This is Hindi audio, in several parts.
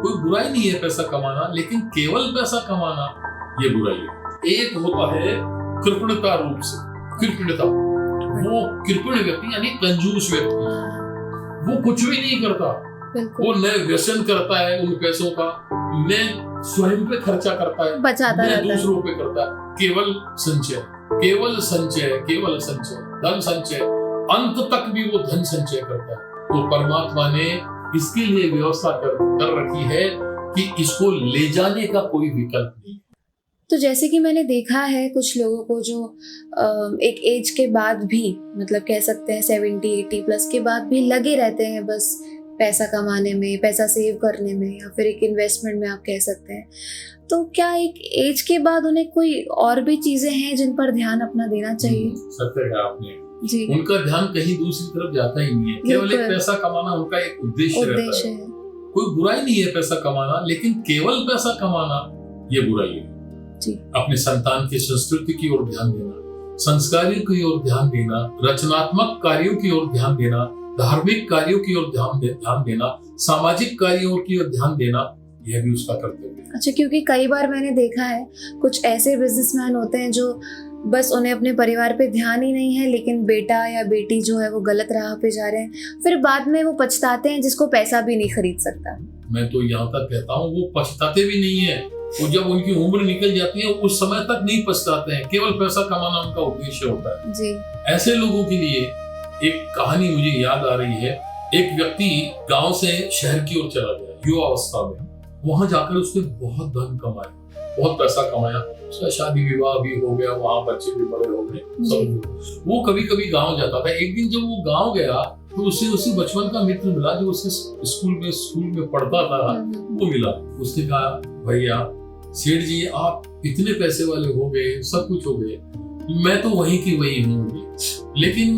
कोई बुराई नहीं है पैसा कमाना, लेकिन केवल पैसा कमाना ये बुराई है। एक होता है कृपणता रूप से, कृपणता, वो कृपण व्यक्ति यानी कंजूस व्यक्ति, वो कुछ भी नहीं करता, वो न व्यसन करता है उन पैसों का, न स्वयं पे खर्चा करता है, बचाता रहता है, दूसरों पे करता है। केवल संचय, केवल संचय, केवल संचय, धन संचय, अंत तक भी वो धन संचय करता है। तो परमात्मा ने इसके लिए व्यवस्था कर रखी है कि इसको ले जाने का कोई विकल्प नहीं। तो जैसे कि मैंने देखा है कुछ लोगों को जो एक एज के बाद भी, मतलब कह सकते हैं 70-80 प्लस के बाद भी लगे रहते हैं बस पैसा कमाने में, पैसा सेव करने में, या फिर एक इन्वेस्टमेंट में आप कह सकते हैं। तो क्या एक एज के बाद उन्हें कोई और भी चीजें हैं जिन पर ध्यान अपना देना चाहिए? सत्य है आपने जी, उनका ध्यान कहीं दूसरी तरफ जाता ही नहीं है, केवल एक पैसा कमाना उनका एक उद्देश्य रहता है। कोई बुराई नहीं है पैसा कमाना, लेकिन केवल पैसा कमाना ये बुराई है। जी। अपने संतान की संस्कृति की ओर ध्यान देना, संस्कारों की ओर ध्यान देना, रचनात्मक कार्यों की ओर ध्यान देना, धार्मिक कार्यों की ओर ध्यान देना, सामाजिक कार्यों की ओर ध्यान देना, यह भी उसका कर्तव्य है। अच्छा, क्योंकि कई बार मैंने देखा है कुछ ऐसे बिजनेसमैन होते हैं जो बस उन्हें अपने परिवार पे ध्यान ही नहीं है, लेकिन बेटा या बेटी जो है वो गलत राह पे जा रहे हैं, फिर बाद में वो पछताते हैं जिसको पैसा भी नहीं खरीद सकता। मैं तो यहाँ तक कहता हूँ वो पछताते भी नहीं है, वो जब उनकी उम्र निकल जाती है उस समय तक नहीं पछताते हैं, केवल पैसा कमाना उनका उद्देश्य होता है। जी। ऐसे लोगों के लिए एक कहानी मुझे याद आ रही है। एक व्यक्ति गांव से शहर की ओर चला गया युवा अवस्था में, वहां जाकर उसने बहुत धन कमाया, बहुत पैसा कमाया, उसका शादी विवाह भी हो गया, वहां बच्चे भी बड़े हो गए सब। वो कभी कभी गांव जाता था। एक दिन जब वो गांव गया तो उसे बचपन का मित्र मिला जो उसके स्कूल में पढ़ता था, वो मिला। उसने कहा, भैया सेठ जी आप इतने पैसे वाले हो गए, सब कुछ हो गए, मैं तो वही की वही हूँ, लेकिन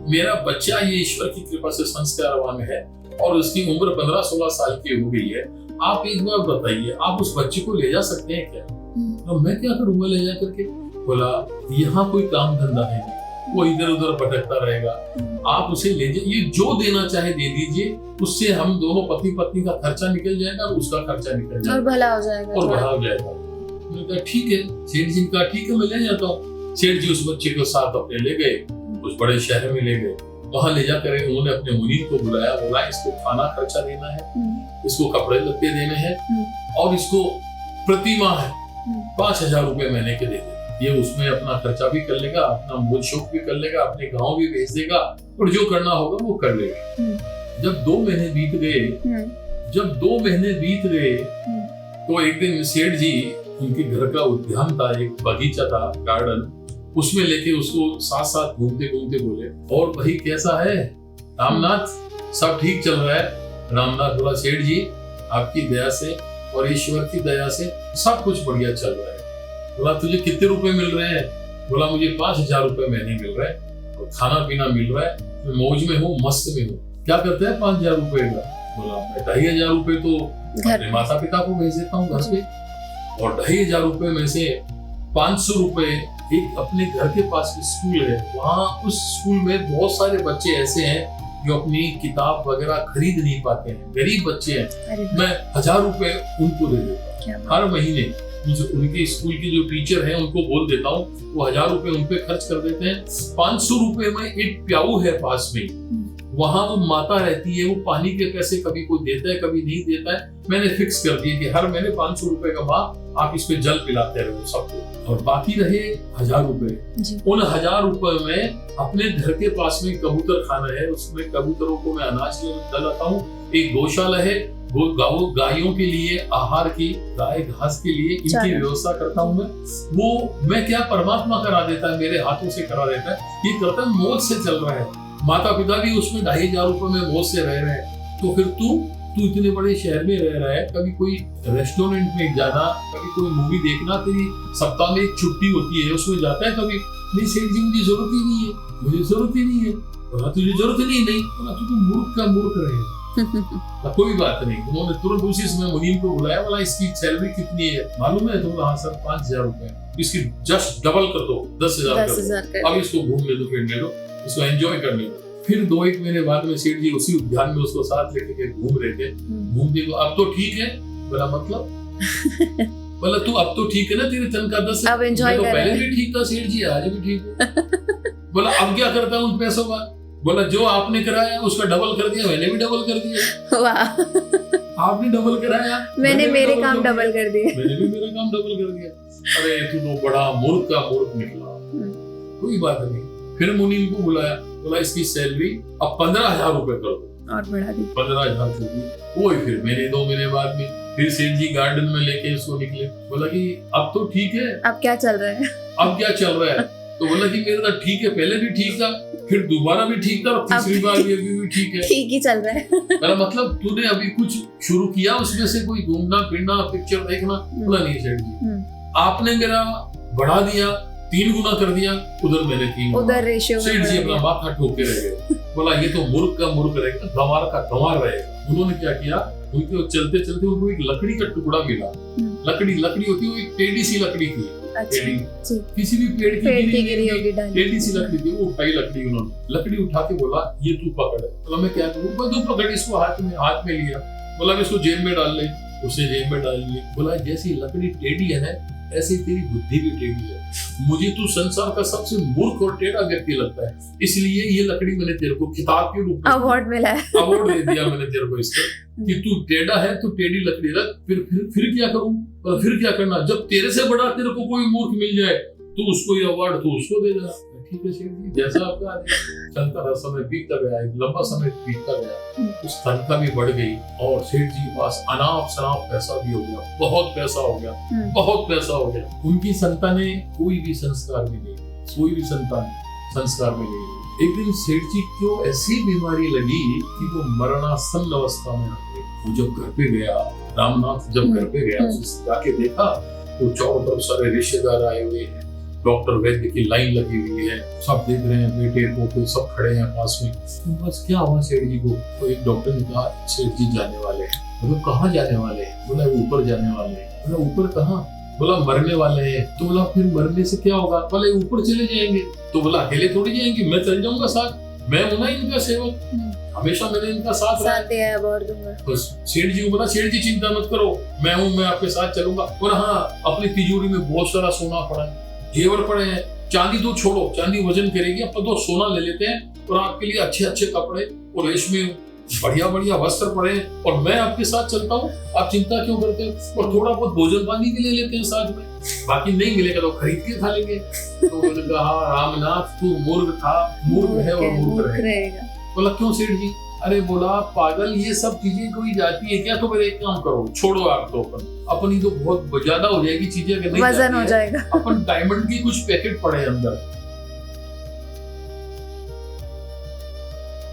मेरा बच्चा ये ईश्वर की कृपा से संस्कारवान है और उसकी उम्र 15-16 साल की हो गई है। आप एक बार बताइए, आप उस बच्चे को ले जा सकते हैं क्या? तो मैं क्या करूंगा ले जा करके? बोला यहाँ कोई काम धंधा है नहीं, वो इधर उधर भटकता रहेगा, आप उसे ले जाइए, जो देना चाहे दे दीजिए, उससे हम दोनों पति पत्नी का खर्चा निकल जाएगा और उसका खर्चा निकल जाएगा और भला हो जाएगा। मैंने कहा ठीक है सेठ जी का, ठीक है मैं ले जाता हूँ। सेठ जी उस बच्चे को साथ अपने ले गए, उस बड़े शहर में ले गए। वहां ले जाकर उन्होंने अपने मुनीर को बुलाया, बोला इसको खाना खर्चा देना है, इसको कपड़े लत्ते देने हैं और इसको प्रति माह 5,000 रुपए महीने के दे देना। ये उसमें अपना खर्चा भी कर लेगा, अपना मूल शौक भी कर लेगा, अपने गाँव भी भेज देगा और जो करना होगा वो कर लेगा। जब 2 महीने बीत गए तो एक दिन सेठ जी, उनके घर का उद्यान था, एक बगीचा था, गार्डन, उसमें लेके उसको साथ साथ घूमते घूमते बोले, और भाई कैसा है रामनाथ, सब ठीक चल रहा है? रामनाथ बोला, सेठ जी आपकी दया से और ईश्वर की दया से सब कुछ बढ़िया चल रहा है। बोला तुझे कितने रुपए मिल रहे हैं? बोला मुझे 5,000 रुपए महीने मिल रहे हैं और खाना पीना मिल रहा है, मैं मौज में हूँ, मस्त में हूँ। क्या करते हैं 5,000 रुपए का? बोला मैं 2,500 रुपए तो अपने माता पिता को भेज देता हूँ घर पे, और 2,500 रुपए में से 500 रुपए एक अपने घर के पास स्कूल है, वहाँ उस स्कूल में बहुत सारे बच्चे ऐसे हैं जो अपनी किताब वगैरह खरीद नहीं पाते हैं, गरीब बच्चे हैं, मैं 1,000 रुपए उनको दे देता हूँ हर महीने। उनके स्कूल के जो टीचर हैं उनको बोल देता हूँ, वो 1,000 रुपए उन पे खर्च कर देते हैं। 500 रुपए में एक प्याऊ है पास में, वहां वो माता रहती है, वो पानी के पैसे कभी कोई देता है कभी नहीं देता है। मैंने फिक्स कर दिया कि हर महीने 500 रुपए का माँ आप इस पे जल पिलाते रहो सबको, और बाकी रहे 1,000 रुपए। उन 1,000 रुपए में अपने घर के पास में कबूतर खाना है, उसमें कबूतरों को मैं अनाज डलाता हूँ। एक गौशाला है, गायों के लिए आहार की, गाय घास के लिए इनकी व्यवस्था करता हूँ मैं। वो मैं क्या, परमात्मा करा देता है, मेरे हाथों से करा देता है। ये कर्तव्य मौज से चल रहा है, माता पिता भी उसमें 2,500 रुपए में मौज से रह रहे हैं। तो फिर तू इतने बड़े शहर में रह रहा है, कभी कोई रेस्टोरेंट में जाना, कभी कोई मूवी देखना, तेरी सप्ताह में एक छुट्टी होती है उसमें जाता है कभी? नहीं सेठ जी मुझे जरूरत ही नहीं है, मुझे जरूरत ही नहीं है। बोला तुझे जरूरत ही नहीं? बोला तू मूर्ख का मूर्ख रहेगा। कोई बात नहीं। उन्होंने तुरंत उसी समय मुनीम को बुलाया, बोला इसकी सैलरी कितनी है मालूम है? तो बोला हाँ सर 5,000 रुपए, इसकी जस्ट डबल कर दो, 10,000 कर दो, अब इसको घूमने दो, फिरने दो, इसको एंजॉय करने दो। फिर 2-1 महीने बाद में सेठ जी उसी उद्यान में उसको साथ लेके घूम रहे थे, घूमते तो अब तो ठीक है, बोला मतलब बोला तू अब तो ठीक है ना, तेरी तनख्वाह 10 अब enjoy तो कर पहले रहे भी ठीक था सेठ जी, आज भी ठीक है। बोला अब क्या करता हूँ उन पैसों का? बोला जो आपने कराया उसका डबल कर दिया, मैंने भी डबल कर दिया। वाह, आपने डबल कराया, मैंने भी मेरे काम कर डबल दिया। कर दिए। मैंने भी मेरा काम डबल कर दिया। अरे तू तो बड़ा मूर्ख का मूर्ख निकला। कोई बात नहीं, फिर मुनीम को बुलाया, बोला इसकी सैलरी अब 15,000 रुपए कर दो, और बढ़ा दी। 15,000 कर दी। वही फिर मैंने 2 महीने बाद में फिर सेठ जी गार्डन में लेके इसको निकले। बोला कि अब तो ठीक है, अब क्या चल रहा है? अब क्या चल रहा है? तो बोला कि मेरा तो ठीक है, पहले भी ठीक था, फिर दोबारा भी ठीक था, और तीसरी बार भी अभी भी ठीक है। ठीक ही चल रहा है। बोला मतलब तूने अभी कुछ शुरू किया उसमें से, कोई घूमना फिरना पिक्चर देखना? बोला नहीं सेठ जी, आपने मेरा बढ़ा दिया, 3 गुना कर दिया, उधर मैंने 3 गुना। उधर रेशियो में सेठ जी बढ़ा अपना दिया। माथा ठोके रह गए। बोला ये तो मूर्ख का मूर्ख रहेगा, गंवार का गंवार रहेगा। उन्होंने क्या किया, उनके चलते चलते उनको एक लकड़ी का टुकड़ा मिला। लकड़ी होती है, वो एक टेढ़ी सी लकड़ी थी। अच्छा, टेढ़ी जी। किसी भी पेड़ की गिरी होगी डाली। टेढ़ी सी लकड़ी थी, वो उठाई लकड़ी उन्होंने। लकड़ी उठा के बोला ये तू पकड़। बोला मैं क्या करूँ? बोला तू पकड़ इसको, हाथ में लिया। बोला मैं इसको जेब में डाल ले, उसे जेब में डाल ली। बोला जैसी लकड़ी टेढ़ी है ना, ऐसी तेरी बुद्धि भी टेढ़ी है। मुझे तू संसार का सबसे मूर्ख और टेढ़ा व्यक्ति लगता है, इसलिए ये लकड़ी मैंने तेरे को खिताब के रूप में अवार्ड मिला है। अवार्ड दे दिया मैंने तेरे को इसका, कि तू टेढ़ा है, तू टेढ़ी लकड़ी रख। फिर क्या करूं? और फिर क्या करना? जब तेरे से बड़ा तेरे को कोई मूर्ख मिल जाए तो उसको ये अवार्ड तो उसको दे देना। ठीक है सेठ जी, जैसा आपका आदेश। चलता रहा, समय बीतता गया, एक लंबा समय बीतता गया, उस तनख्वाह भी बढ़ गई और सेठ जी के पास अनाप शनाप पैसा भी हो गया, बहुत पैसा हो गया, बहुत पैसा हो गया। उनकी संतानें कोई भी संस्कार में नहीं, कोई भी संतान संस्कार में नहीं। एक दिन सेठ जी को ऐसी बीमारी लगी कि वो मरणासन अवस्था में आ गए। वो जब घर पे गया, रामनाथ जब घर पे गया, जाके देखा तो चारों तरफ सारे रिश्तेदार आए हुए हैं, डॉक्टर वैद्य की लाइन लगी हुई है, सब देख रहे हैं, बेटे को सब खड़े हैं पास में। तो बस क्या हुआ सेठ जी को? तो एक डॉक्टर ने कहा सेठ जी जाने वाले हैं। बोला कहाँ जाने वाले हैं? बोला ऊपर जाने वाले हैं। बोला ऊपर कहाँ? बोला मरने वाले हैं। तो बोला फिर मरने से क्या होगा? बोला ऊपर चले जाएंगे। तो बोला अकेले थोड़ी जाएंगे, मैं चल जाऊंगा साथ, मैं हूं ना इनका सेवक, हमेशा मैंने इनका साथ दिया है, और दूंगा। तो सेठ जी को बोला सेठ जी चिंता मत करो, मैं हूँ, मैं आपके साथ चलूंगा। बोला हाँ, अपनी तिजोरी में बहुत सारा सोना पड़ा है, जेवर पड़े हैं, चांदी तो छोड़ो, चांदी वजन करेगी, अब तो सोना ले लेते हैं और आपके लिए अच्छे अच्छे कपड़े और रेशमी बढ़िया बढ़िया वस्त्र पड़े हैं और मैं आपके साथ चलता हूँ, आप चिंता क्यों करते हो? और थोड़ा बहुत भोजन पानी भी ले लेते हैं साथ में, बाकी नहीं मिलेगा तो खरीद के खा लेंगे। तो मैंने कहा रामनाथ तू मूर्ख था, मूर्ख है और मूर्ख रहेगा। बोला क्यों सेठ जी? अरे बोला पागल, ये सब चीजें कोई जाती है क्या? तो मेरे एक काम करो, छोड़ो आप तो अपनी तो बहुत ज्यादा हो जाएगी चीजें, अगर नहीं वजन हो जाएगा। अपन डायमंड की कुछ पैकेट पड़े अंदर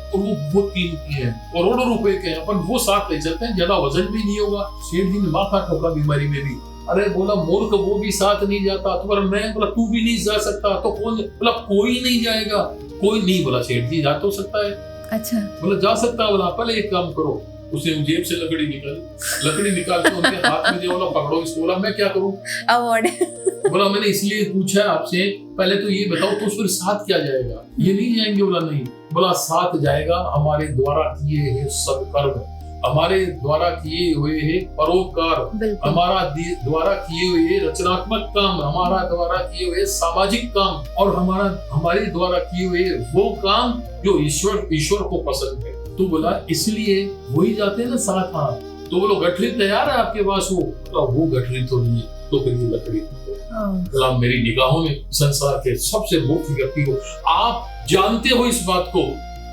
और वो बहुत कीमती है, करोड़ों रुपए के हैं, अपन वो साथ ले चलते हैं, ज्यादा वजन भी नहीं होगा। सेठ जी ने माथा ठोका बीमारी में भी। अरे बोला मूर्ख वो भी साथ नहीं जाता, तो बोला मैं, बोला तू भी नहीं जा सकता, तो कौन? बोला कोई नहीं जाएगा, कोई नहीं। बोला सेठ जी जा तो सकता है। अच्छा, बोला जा सकता है। बोला पहले एक काम करो, उसने जेब से लकड़ी निकाल के उनके हाथ में दिया, बोला पकड़ो इसको। बोला मैं क्या करूं? अवार्ड। बोला मैंने इसलिए पूछा आपसे, पहले तो ये बताओ तो फिर साथ क्या जाएगा? ये नहीं जाएंगे? बोला नहीं। बोला साथ जाएगा हमारे द्वारा किए हैं सत्कर्म, हमारे द्वारा किए हुए हैं परोपकार, हमारा द्वारा किए हुए रचनात्मक काम, हमारा द्वारा किए हुए सामाजिक काम और हमारे द्वारा किए हुए वो काम जो ईश्वर को पसंद है। तो बोला इसलिए वही जाते हैं ना साथ। हाँ, तो बोलो गठरी तैयार है आपके पास? वो गठरी तो नहीं है, तो फिर ये लकड़ी बोला मेरी निगाहों में संसार के सबसे मुख्य व्यक्ति हो। आप जानते हो इस बात को,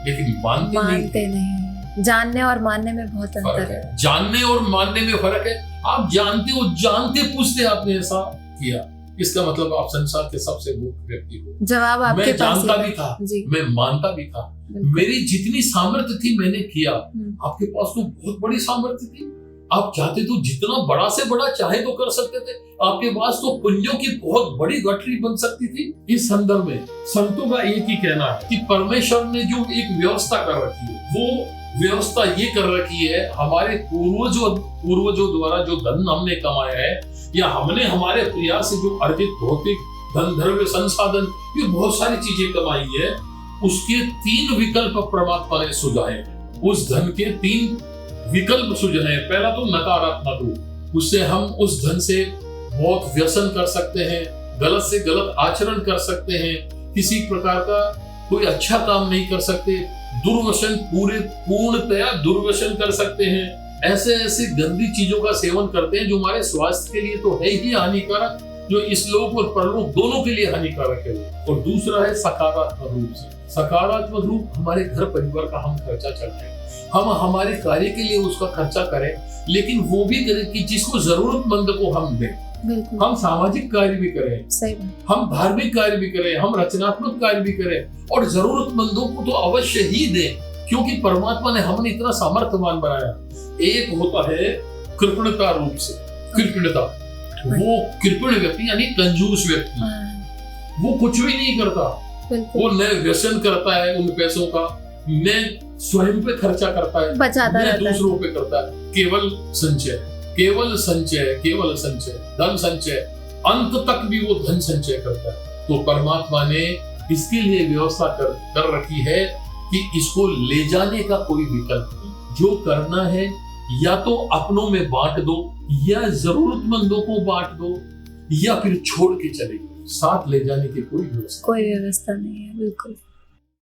लेकिन मानते नहीं। जानने और मानने में बहुत अंतर है। जानने और मानने में फर्क है। आप जानते हो, जानते पूछते आपने ऐसा किया, इसका मतलब आप संसार के सबसे मुख्य व्यक्ति हो। जवाब आपके मैं पास जानता भी था, मैं मानता भी था, मेरी जितनी सामर्थ्य थी मैंने किया। आपके पास तो बहुत बड़ी सामर्थ्य थी, आप चाहते तो जितना बड़ा से बड़ा चाहे तो कर सकते थे। आपके पास तो पुंजों की बहुत बड़ी गठरी बन सकती थी। इस संदर्भ में संतों का एक ही कहना है कि परमेश्वर ने जो एक व्यवस्था कर रखी है, वो व्यवस्था ये कर रखी है, हमारे पूर्वजों द्वारा जो धन हमने कमाया है या हमने हमारे प्रयास से जो अर्जित भौतिक धन द्रव्य संसाधन, ये बहुत सारी चीजें कमाई है, उसके 3 विकल्प परमात्मा ने सुझाए हैं। उस धन के 3 विकल्प सुझाए। पहला तो नकारात्मक रूप, उससे हम उस धन से बहुत व्यसन कर सकते हैं, गलत से गलत आचरण कर सकते हैं, किसी प्रकार का कोई अच्छा काम नहीं कर सकते, दुर्व्यसन पूर्णतया दुर्व्यसन कर सकते हैं। ऐसे ऐसे गंदी चीजों का सेवन करते हैं जो हमारे स्वास्थ्य के लिए तो है ही हानिकारक, जो इस लोक और परलोक दोनों के लिए हानिकारक है। और दूसरा है सकारात्मक रूप से। सकारात्मक रूप हमारे घर परिवार का हम खर्चा चलाएं, हम हमारे कार्य के लिए उसका खर्चा करें, लेकिन वो भी करें कि जिसको जरूरतमंद को हम दें। बिल्कुल हम सामाजिक कार्य भी करें, सही बात। हम धार्मिक कार्य भी करें, हम रचनात्मक कार्य भी करें, और जरूरतमंदों को तो अवश्य ही दें, क्योंकि परमात्मा ने हमें इतना सामर्थ्यवान बनाया। एक होता है कृपणता रूप से, कृपणता, वो कृपण व्यक्ति यानी कंजूस व्यक्ति, हाँ, वो कुछ भी नहीं करता, बिल्कुल वो न व्यसन करता है उन पैसों का, न स्वयं पे खर्चा करता है, बचाता न रहता है। दूसरों पे करता है। केवल संचय, केवल संचय, केवल संचय, धन संचय, अंत तक भी वो धन संचय करता है। तो परमात्मा ने इसके लिए व्यवस्था कर रखी है कि इसको ले जाने का कोई विकल्प नहीं। जो करना है या तो अपनों में बांट दो, या जरूरतमंदों को बांट दो, या फिर छोड़ के चले जाओ। साथ ले जाने की कोई व्यवस्था कोई व्यवस्था नहीं है, बिल्कुल।